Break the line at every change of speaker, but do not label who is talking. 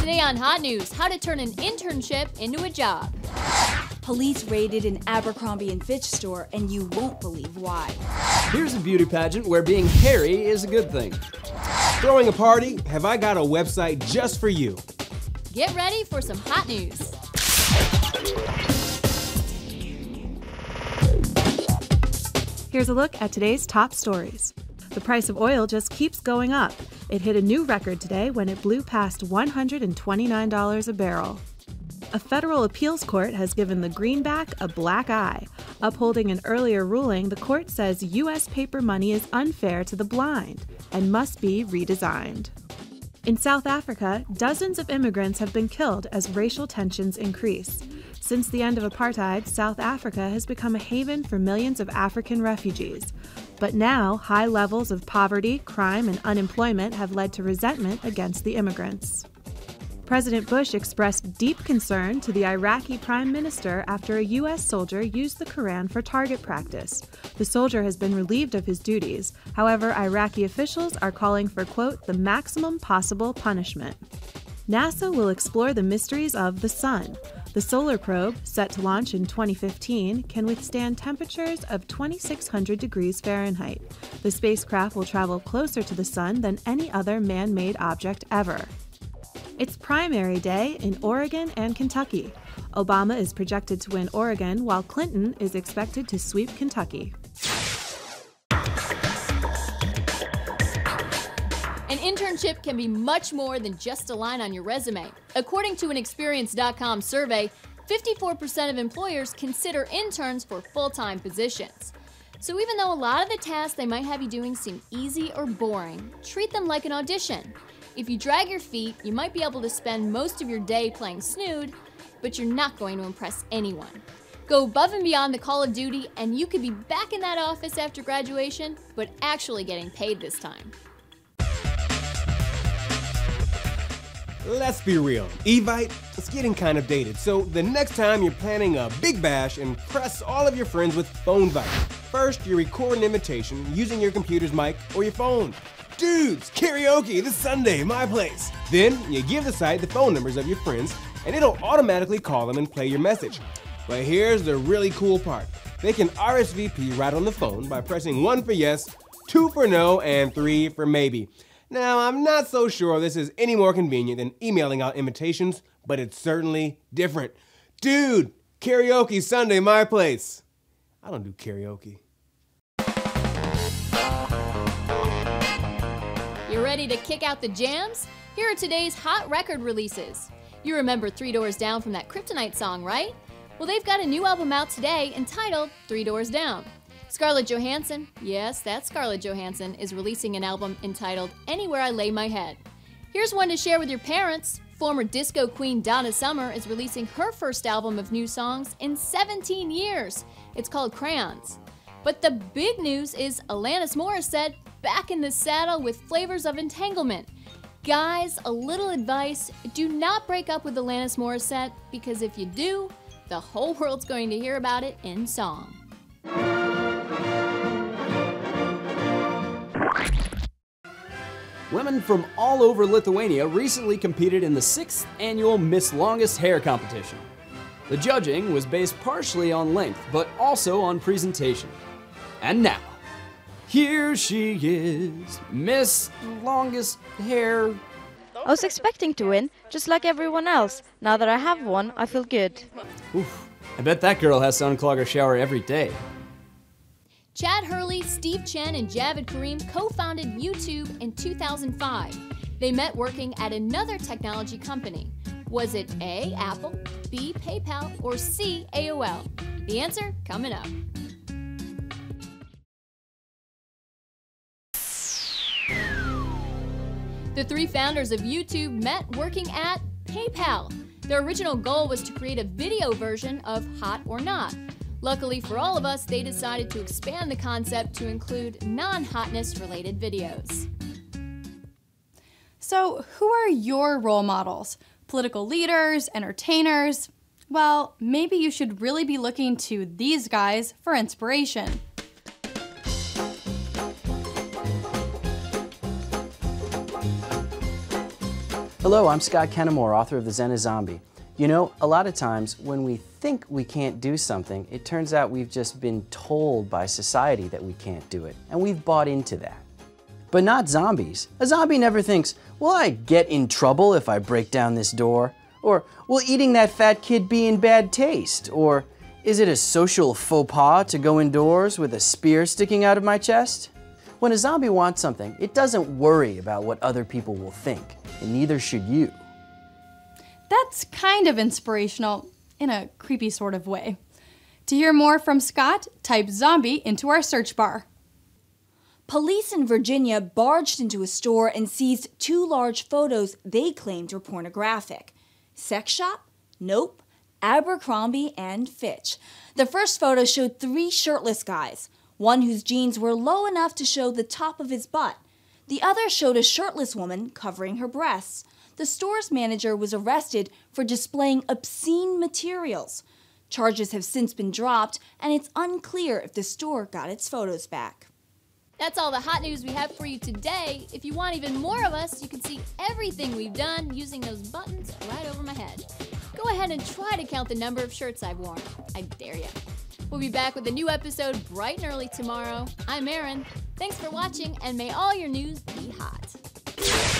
Today on Hot News, how to turn an internship into a job.
Police raided an Abercrombie Fitch store, and you won't believe why.
Here's a beauty pageant where being hairy is a good thing. Throwing a party? Have I got a website just for you?
Get ready for some hot news.
Here's a look at today's top stories. The price of oil just keeps going up. It hit a new record today when it blew past $129 a barrel. A federal appeals court has given the greenback a black eye. Upholding an earlier ruling, the court says U.S. paper money is unfair to the blind and must be redesigned. In South Africa, dozens of immigrants have been killed as racial tensions increase. Since the end of apartheid, South Africa has become a haven for millions of African refugees. But now, high levels of poverty, crime, and unemployment have led to resentment against the immigrants. President Bush expressed deep concern to the Iraqi prime minister after a U.S. soldier used the Quran for target practice. The soldier has been relieved of his duties. However, Iraqi officials are calling for, quote, the maximum possible punishment. NASA will explore the mysteries of the sun. The solar probe, set to launch in 2015, can withstand temperatures of 2,600 degrees Fahrenheit. The spacecraft will travel closer to the sun than any other man-made object ever. It's primary day in Oregon and Kentucky. Obama is projected to win Oregon, while Clinton is expected to sweep Kentucky.
An internship can be much more than just a line on your resume. According to an Experience.com survey, 54% of employers consider interns for full-time positions. So even though a lot of the tasks they might have you doing seem easy or boring, treat them like an audition. If you drag your feet, you might be able to spend most of your day playing snood, but you're not going to impress anyone. Go above and beyond the call of duty, and you could be back in that office after graduation, but actually getting paid this time.
Let's be real, evite, it's getting kind of dated, so the next time you're planning a big bash, impress all of your friends with phonevite. First, you record an invitation using your computer's mic or your phone. Dudes, karaoke this Sunday, my place. Then, you give the site the phone numbers of your friends, and it'll automatically call them and play your message. But here's the really cool part. They can RSVP right on the phone by pressing 1 for yes, 2 for no, and 3 for maybe. Now, I'm not so sure this is any more convenient than emailing out invitations, but it's certainly different. Dude, karaoke Sunday, my place. I don't do karaoke.
You ready to kick out the jams? Here are today's hot record releases. You remember 3 Doors Down from that Kryptonite song, right? Well, they've got a new album out today entitled 3 Doors Down. Scarlett Johansson, yes, that's Scarlett Johansson, is releasing an album entitled Anywhere I Lay My Head. Here's one to share with your parents. Former disco queen Donna Summer is releasing her first album of new songs in 17 years. It's called Crayons. But the big news is Alanis Morissette back in the saddle with Flavors of Entanglement. Guys, a little advice, do not break up with Alanis Morissette, because if you do, the whole world's going to hear about it in song.
Women from all over Lithuania recently competed in the 6th annual Miss Longest Hair competition. The judging was based partially on length, but also on presentation. And now, here she is, Miss Longest Hair.
I was expecting to win, just like everyone else. Now that I have one, I feel good.
Oof, I bet that girl has to unclog her shower every day.
Chad Hurley, Steve Chen, and Javed Karim co-founded YouTube in 2005. They met working at another technology company. Was it A, Apple, B, PayPal, or C, AOL? The answer coming up. The 3 founders of YouTube met working at PayPal. Their original goal was to create a video version of Hot or Not. Luckily for all of us, they decided to expand the concept to include non-hotness related videos.
So, who are your role models? Political leaders, entertainers? Well, maybe you should really be looking to these guys for inspiration.
Hello, I'm Scott Kennemore, author of The Zen is Zombie. You know, a lot of times when we think we can't do something, it turns out we've just been told by society that we can't do it, and we've bought into that. But not zombies. A zombie never thinks, will I get in trouble if I break down this door? Or, will eating that fat kid be in bad taste? Or, is it a social faux pas to go indoors with a spear sticking out of my chest? When a zombie wants something, it doesn't worry about what other people will think, and neither should you.
That's kind of inspirational, in a creepy sort of way. To hear more from Scott, type zombie into our search bar.
Police in Virginia barged into a store and seized 2 large photos they claimed were pornographic. Sex shop? Nope. Abercrombie and Fitch. The first photo showed 3 shirtless guys, one whose jeans were low enough to show the top of his butt. The other showed a shirtless woman covering her breasts. The store's manager was arrested for displaying obscene materials. Charges have since been dropped, and it's unclear if the store got its photos back.
That's all the hot news we have for you today. If you want even more of us, you can see everything we've done using those buttons right over my head. Go ahead and try to count the number of shirts I've worn. I dare you. We'll be back with a new episode bright and early tomorrow. I'm Erin. Thanks for watching, and may all your news be hot.